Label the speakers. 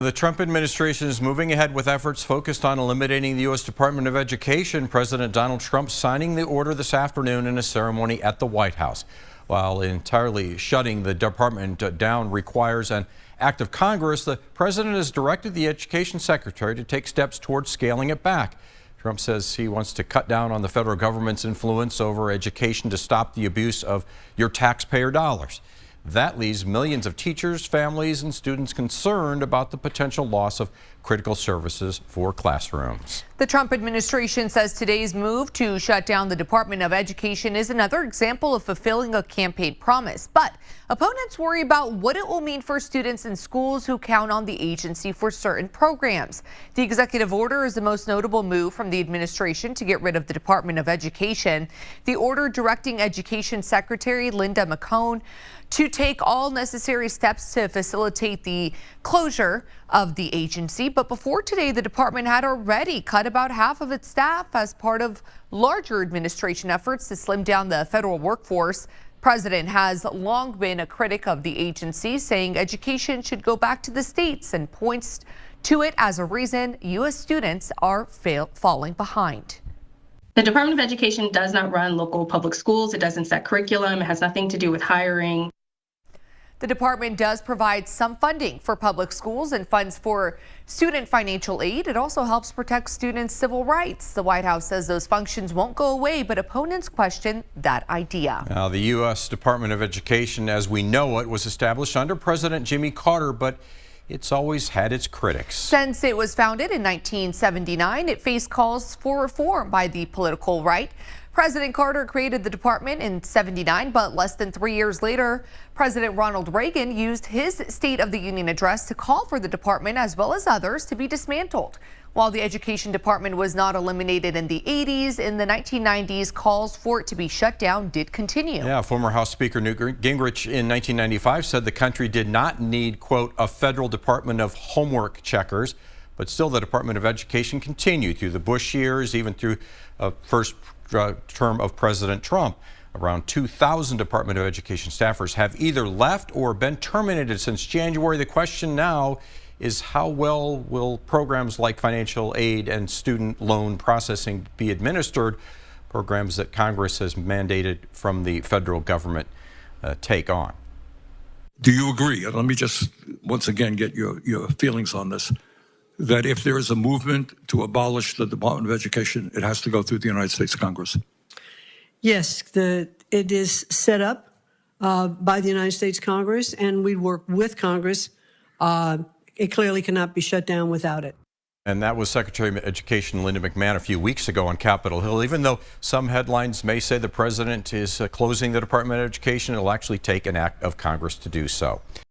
Speaker 1: The Trump administration is moving ahead with efforts focused on eliminating the U.S. Department of Education. President Donald Trump signing the order this afternoon in a ceremony at the White House. While entirely shutting the department down requires an act of Congress, the president has directed the education secretary to take steps towards scaling it back. Trump says he wants to cut down on the federal government's influence over education to stop the abuse of your taxpayer dollars. That leaves millions of teachers, families, and students concerned about the potential loss of critical services for classrooms.
Speaker 2: The Trump administration says today's move to shut down the Department of Education is another example of fulfilling a campaign promise. But opponents worry about what it will mean for students in schools who count on the agency for certain programs. The executive order is the most notable move from the administration to get rid of the Department of Education. The order directing Education Secretary Linda McCone to take all necessary steps to facilitate the closure of the agency. But before today, the department had already cut about half of its staff as part of larger administration efforts to slim down the federal workforce. President has long been a critic of the agency, saying education should go back to the states, and points to it as a reason U.S. students are falling behind.
Speaker 3: The Department of Education does not run local public schools. It doesn't set curriculum. It has nothing to do with hiring.
Speaker 2: The department does provide some funding for public schools and funds for student financial aid. It also helps protect students' civil rights. The White House says those functions won't go away, but opponents question that idea.
Speaker 1: Now, the U.S. Department of Education, as we know it, was established under President Jimmy Carter, but it's always had its critics.
Speaker 2: Since it was founded in 1979, it faced calls for reform by the political right. President Carter created the department in '79, but less than 3 years later, President Ronald Reagan used his State of the Union address to call for the department, as well as others, to be dismantled. While the education department was not eliminated in the 80s, in the 1990s, calls for it to be shut down did continue.
Speaker 1: Yeah, former House Speaker Newt Gingrich in 1995 said the country did not need, quote, a federal department of homework checkers. But still, the Department of Education continued through the Bush years, even through first term of President Trump. Around 2,000 Department of Education staffers have either left or been terminated since January. The question now is, how well will programs like financial aid and student loan processing be administered, programs that Congress has mandated from the federal government take on?
Speaker 4: Do you agree? And let me just once again get your feelings on this, that if there is a movement to abolish the Department of Education, it has to go through the United States Congress?
Speaker 5: Yes, it is set up by the United States Congress, and we work with Congress. It clearly cannot be shut down without it.
Speaker 1: And that was Secretary of Education Linda McMahon a few weeks ago on Capitol Hill. Even though some headlines may say the president is closing the Department of Education, it'll actually take an act of Congress to do so.